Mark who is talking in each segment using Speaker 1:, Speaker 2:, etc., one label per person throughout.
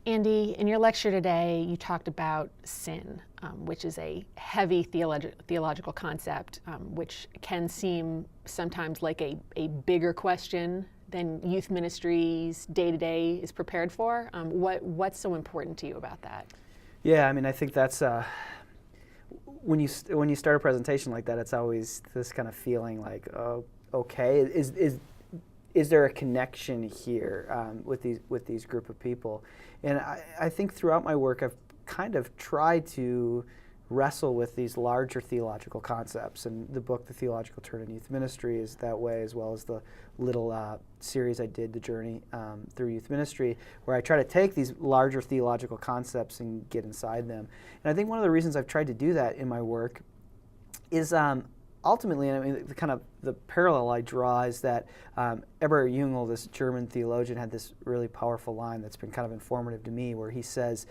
Speaker 1: Andy, in your lecture today, you talked about sin, which is a heavy theological concept, which can seem sometimes like a bigger question than youth ministries day-to-day is prepared for. What's so important to you about that?
Speaker 2: Yeah, I mean, I think that's when you start a presentation like that, it's always this kind of feeling like, oh, okay, is there a connection here with these group of people? And I think throughout my work, I've kind of tried to wrestle with these larger theological concepts. And the book, The Theological Turn in Youth Ministry, is that way, as well as the little series I did, The Journey Through Youth Ministry, where I try to take these larger theological concepts and get inside them. And I think one of the reasons I've tried to do that in my work is ultimately, and I mean, the parallel I draw is that Eber Jungel, this German theologian, had this really powerful line that's been kind of informative to me, where he says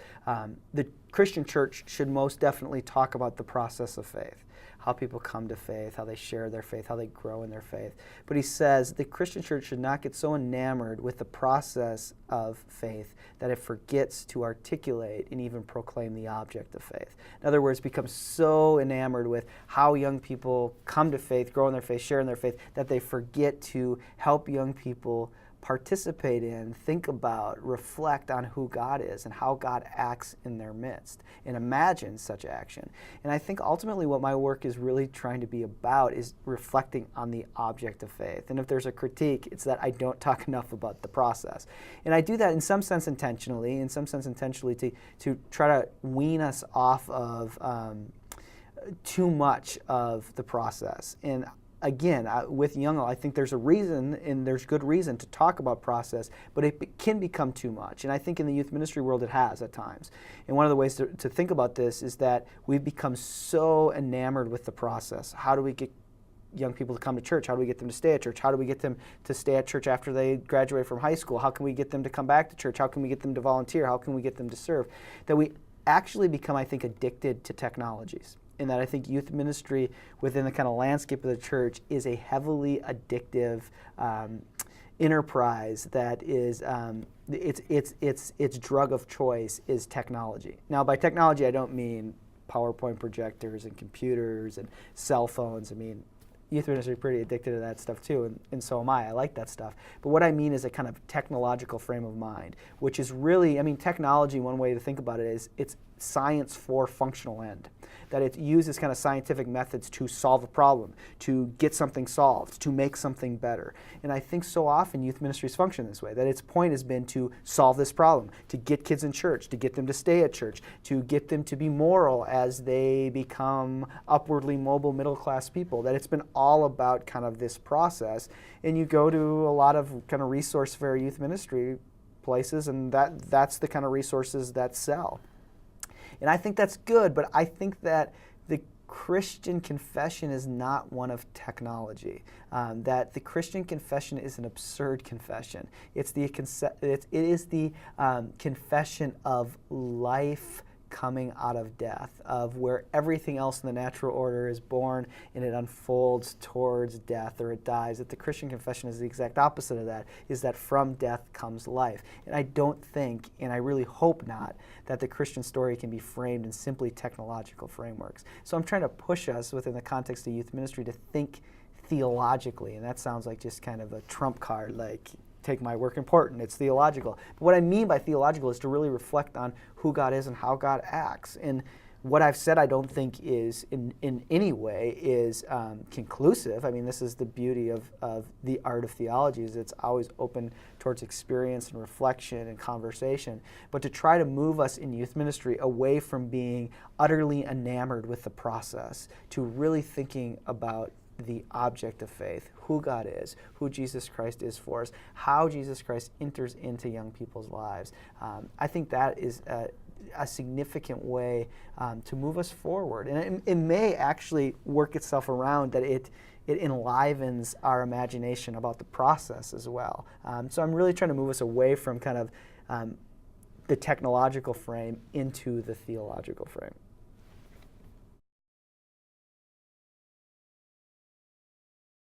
Speaker 2: the Christian church should most definitely talk about the process of faith, how people come to faith, how they share their faith, how they grow in their faith. But he says the Christian church should not get so enamored with the process of faith that it forgets to articulate and even proclaim the object of faith. In other words, become so enamored with how young people come to faith, grow in their faith, share in their faith, that they forget to help young people participate in, think about, reflect on who God is and how God acts in their midst, and imagine such action. And I think ultimately what my work is really trying to be about is reflecting on the object of faith. And if there's a critique, it's that I don't talk enough about the process. And I do that in some sense intentionally, to try to wean us off of too much of the process. And again, with Jungel, I think there's a reason, and there's good reason to talk about process, but it can become too much. And I think in the youth ministry world it has at times. And one of the ways to think about this is that we've become so enamored with the process. How do we get young people to come to church? How do we get them to stay at church? How do we get them to stay at church after they graduate from high school? How can we get them to come back to church? How can we get them to volunteer? How can we get them to serve? That we actually become, I think, addicted to technologies. And that I think youth ministry within the kind of landscape of the church is a heavily addictive enterprise that is its drug of choice is technology. Now, by technology, I don't mean PowerPoint projectors and computers and cell phones. I mean, youth ministry is pretty addicted to that stuff too, and so am I. I like that stuff. But what I mean is a kind of technological frame of mind, which is really, I mean, technology, one way to think about it is it's science for functional end. That it uses kind of scientific methods to solve a problem, to get something solved, to make something better. And I think so often youth ministries function this way, that its point has been to solve this problem, to get kids in church, to get them to stay at church, to get them to be moral as they become upwardly mobile middle-class people, that it's been all about kind of this process. And you go to a lot of kind of resource fair youth ministry places, and that's the kind of resources that sell. And I think that's good, but I think that the Christian confession is not one of technology. That the Christian confession is an absurd confession. It is the confession of life coming out of death, of where everything else in the natural order is born and it unfolds towards death or it dies. That the Christian confession is the exact opposite of that, is that from death comes life. And I don't think, and I really hope not, that the Christian story can be framed in simply technological frameworks. So I'm trying to push us within the context of youth ministry to think theologically, and that sounds like just kind of a trump card, like take my work important, it's theological. But what I mean by theological is to really reflect on who God is and how God acts. And what I've said I don't think is in any way is conclusive. I mean, this is the beauty of the art of theology, is it's always open towards experience and reflection and conversation. But to try to move us in youth ministry away from being utterly enamored with the process to really thinking about the object of faith, who God is, who Jesus Christ is for us, how Jesus Christ enters into young people's lives. I think that is a significant way to move us forward. And it may actually work itself around that it enlivens our imagination about the process as well. So I'm really trying to move us away from kind of the technological frame into the theological frame.